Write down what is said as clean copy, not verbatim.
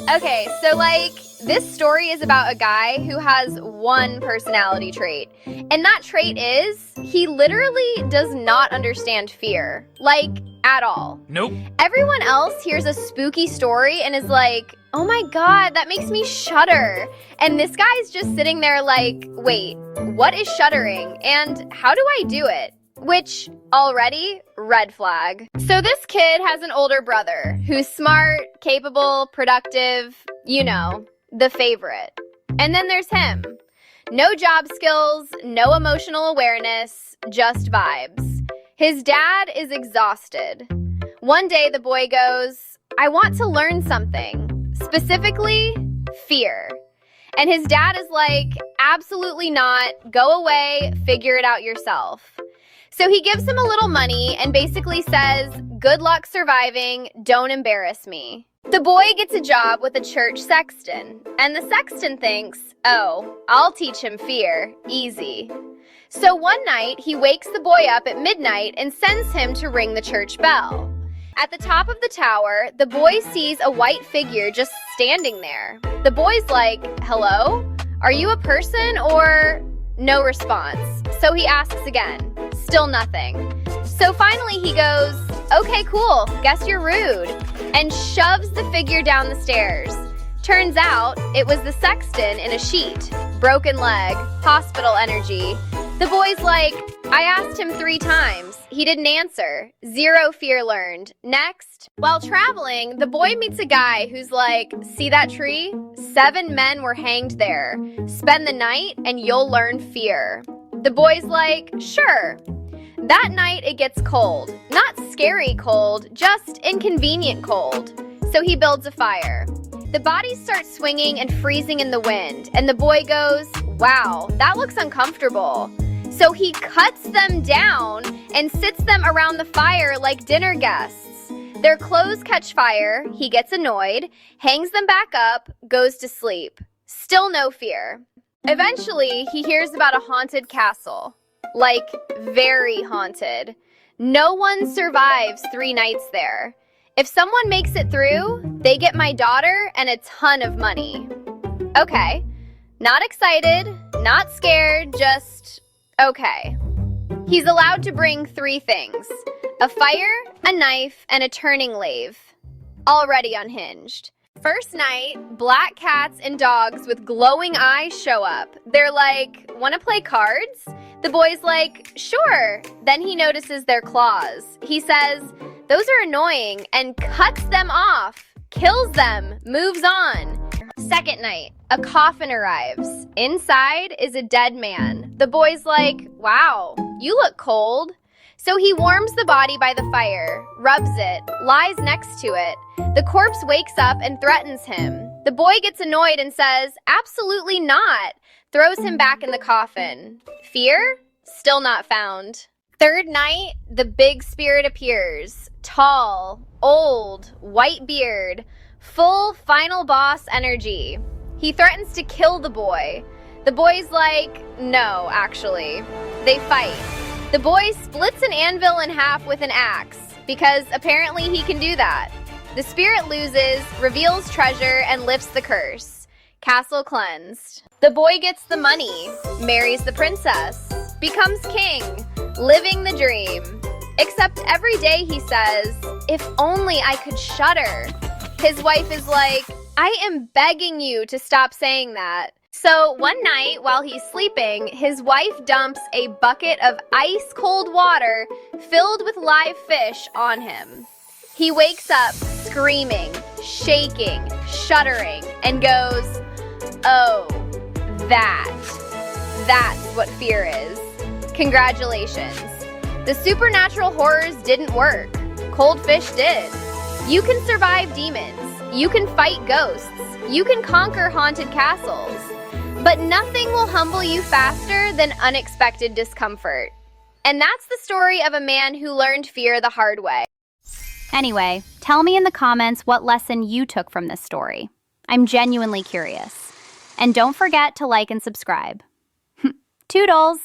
Okay, so this story is about a guy who has one personality trait. And that trait is he literally does not understand fear. At all. Nope. Everyone else hears a spooky story and is like, oh my god, that makes me shudder. And this guy's just sitting there like, wait, what is shuddering? And how do I do it? Which, already, red flag. So this kid has an older brother who's smart, capable, productive, the favorite. And then there's him. No job skills, no emotional awareness, just vibes. His dad is exhausted. One day the boy goes, I want to learn something, specifically fear. And his dad is like, absolutely not, go away, figure it out yourself. So he gives him a little money and basically says, good luck surviving, don't embarrass me. The boy gets a job with a church sexton, and the sexton thinks, oh, I'll teach him fear, easy. So one night, he wakes the boy up at midnight and sends him to ring the church bell. At the top of the tower, the boy sees a white figure just standing there. The boy's like, hello? Are you a person or... No response. So he asks again. Still nothing. So finally he goes, okay, cool, guess you're rude, and shoves the figure down the stairs. Turns out it was the sexton in a sheet. Broken leg, hospital energy. The boy's like, I asked him 3 times. He didn't answer. 0 fear learned. Next. While traveling, the boy meets a guy who's like, see that tree? 7 men were hanged there. Spend the night and you'll learn fear. The boy's like, sure. That night it gets cold. Not scary cold, just inconvenient cold. So he builds a fire. The bodies start swinging and freezing in the wind, and the boy goes, wow, that looks uncomfortable. So he cuts them down and sits them around the fire like dinner guests. Their clothes catch fire, he gets annoyed, hangs them back up, goes to sleep. Still no fear. Eventually, he hears about a haunted castle. Very haunted. No one survives 3 nights there. If someone makes it through, they get my daughter and a ton of money. Okay. Not excited, not scared, just okay. He's allowed to bring 3 things. A fire, a knife, and a turning lathe. Already unhinged. First night, black cats and dogs with glowing eyes show up. They're like, wanna play cards? The boy's like, sure. Then he notices their claws. He says, those are annoying, and cuts them off, kills them, moves on. Second night, a coffin arrives. Inside is a dead man. The boy's like, wow, you look cold. So he warms the body by the fire, rubs it, lies next to it. The corpse wakes up and threatens him. The boy gets annoyed and says, absolutely not, throws him back in the coffin. Fear? Still not found. Third night, the big spirit appears. Tall, old, white beard, full final boss energy. He threatens to kill the boy. The boy's like, no, actually. They fight. The boy splits an anvil in half with an axe, because apparently he can do that. The spirit loses, reveals treasure, and lifts the curse. Castle cleansed. The boy gets the money, marries the princess, becomes king, living the dream. Except every day he says, if only I could shudder. His wife is like, I am begging you to stop saying that. So one night while he's sleeping, his wife dumps a bucket of ice-cold water filled with live fish on him. He wakes up screaming, shaking, shuddering, and goes, oh, that's what fear is. Congratulations. The supernatural horrors didn't work. Cold fish did. You can survive demons. You can fight ghosts. You can conquer haunted castles. But nothing will humble you faster than unexpected discomfort. And that's the story of a man who learned fear the hard way. Anyway, tell me in the comments what lesson you took from this story. I'm genuinely curious. And don't forget to like and subscribe. Toodles!